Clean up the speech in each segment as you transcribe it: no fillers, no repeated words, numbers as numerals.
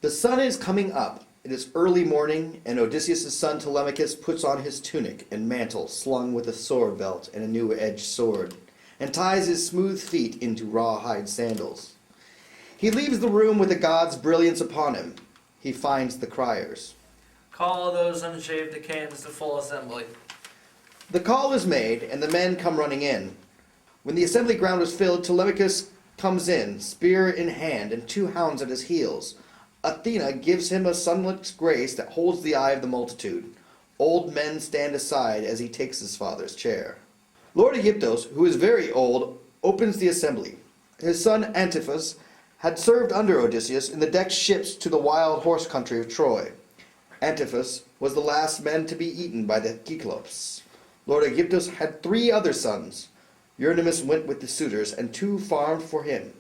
The sun is coming up. It is early morning, and Odysseus' son Telemachus puts on his tunic and mantle slung with a sword belt and a new-edged sword, and ties his smooth feet into rawhide sandals. He leaves the room with the god's brilliance upon him. He finds the criers. Call those unshaved Achaeans to full assembly. The call is made, and the men come running in. When the assembly ground is filled, Telemachus comes in, spear in hand and 2 hounds at his heels. Athena gives him a sunlit grace that holds the eye of the multitude. Old men stand aside as he takes his father's chair. Lord Aegyptos, who is very old, opens the assembly. His son Antiphus had served under Odysseus in the decked ships to the wild horse country of Troy. Antiphus was the last man to be eaten by the Cyclops. Lord Aegyptos had 3 other sons. Eurynomus went with the suitors, and 2 farmed for him.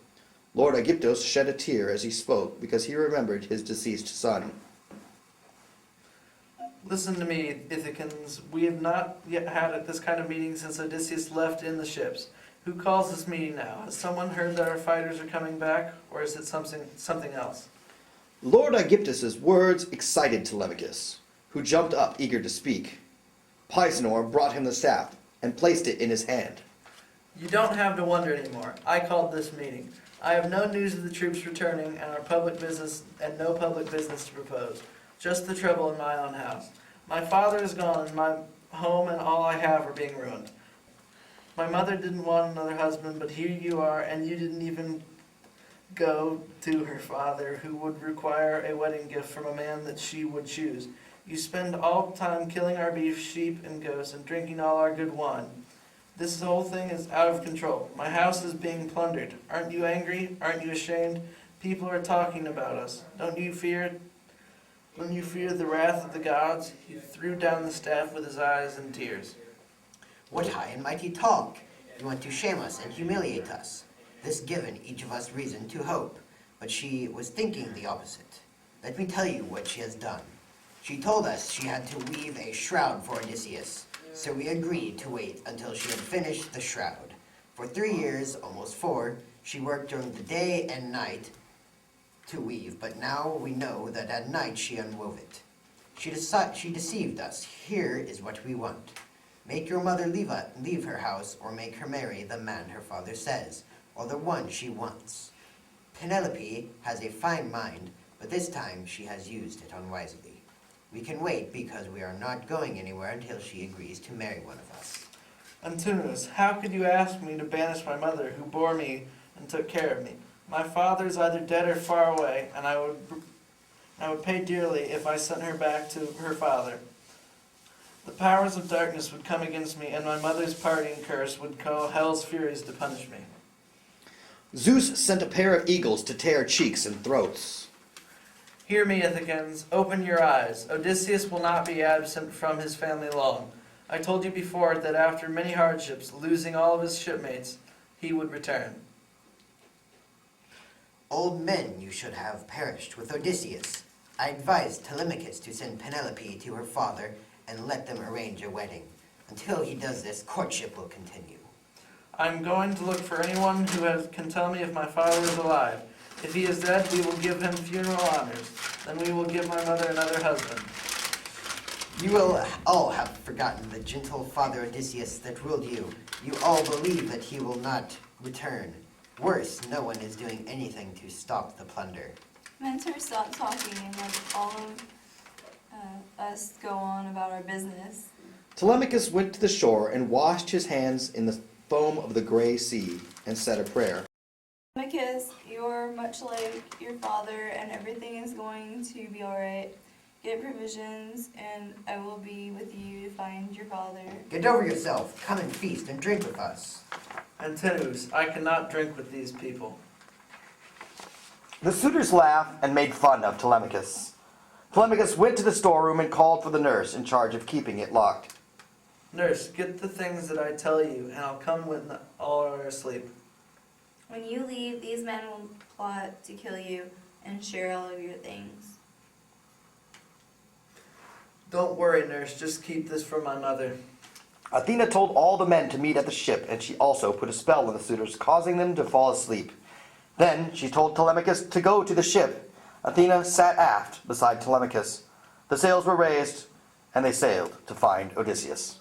Lord Aegyptos shed a tear as he spoke, because he remembered his deceased son. Listen to me, Ithacans. We have not yet had this kind of meeting since Odysseus left in the ships. Who calls this meeting now? Has someone heard that our fighters are coming back, or is it something else? Lord Aegyptus' words excited Telemachus, who jumped up eager to speak. Pisenor brought him the staff and placed it in his hand. You don't have to wonder anymore. I called this meeting. I have no news of the troops returning and no public business to propose. Just the trouble in my own house. My father is gone, and my home and all I have are being ruined. My mother didn't want another husband, but here you are, and you didn't even go to her father, who would require a wedding gift from a man that she would choose. You spend all the time killing our beef, sheep, and goats, and drinking all our good wine. This whole thing is out of control. My house is being plundered. Aren't you angry? Aren't you ashamed? People are talking about us. Don't you fear the wrath of the gods? He threw down the staff with his eyes in tears. What high and mighty talk! You want to shame us and humiliate us. This given each of us reason to hope, but she was thinking the opposite. Let me tell you what she has done. She told us she had to weave a shroud for Odysseus, so we agreed to wait until she had finished the shroud. For 3 years, almost 4, she worked during the day and night to weave, but now we know that at night she unwove it. She deceived us. Here is what we want. Make your mother leave her house, or make her marry the man her father says, or the one she wants. Penelope has a fine mind, but this time she has used it unwisely. We can wait because we are not going anywhere until she agrees to marry one of us. Antinous, how could you ask me to banish my mother, who bore me and took care of me? My father is either dead or far away, and I would pay dearly if I sent her back to her father. The powers of darkness would come against me, and my mother's parting curse would call hell's furies to punish me. Zeus sent a pair of eagles to tear cheeks and throats. Hear me, Ithacans. Open your eyes. Odysseus will not be absent from his family long. I told you before that after many hardships, losing all of his shipmates, he would return. Old men you should have perished with Odysseus. I advised Telemachus to send Penelope to her father and let them arrange a wedding. Until he does this, courtship will continue. I'm going to look for anyone who can tell me if my father is alive. If he is dead, we will give him funeral honors. Then we will give my mother another husband. You will all have forgotten the gentle father Odysseus that ruled you. You all believe that he will not return. Worse, no one is doing anything to stop the plunder. Mentor, stop talking and let all of us go on about our business. Telemachus went to the shore and washed his hands in the foam of the gray sea and said a prayer. Telemachus, you're much like your father, and everything is going to be all right. Get provisions, and I will be with you to find your father. Get over yourself. Come and feast and drink with us. Antinous, I cannot drink with these people. The suitors laughed and made fun of Telemachus. Telemachus went to the storeroom and called for the nurse in charge of keeping it locked. Nurse, get the things that I tell you, and I'll come when all are asleep. When you leave, these men will plot to kill you and share all of your things. Don't worry, nurse. Just keep this from my mother. Athena told all the men to meet at the ship, and she also put a spell on the suitors, causing them to fall asleep. Then she told Telemachus to go to the ship. Athena sat aft beside Telemachus. The sails were raised, and they sailed to find Odysseus.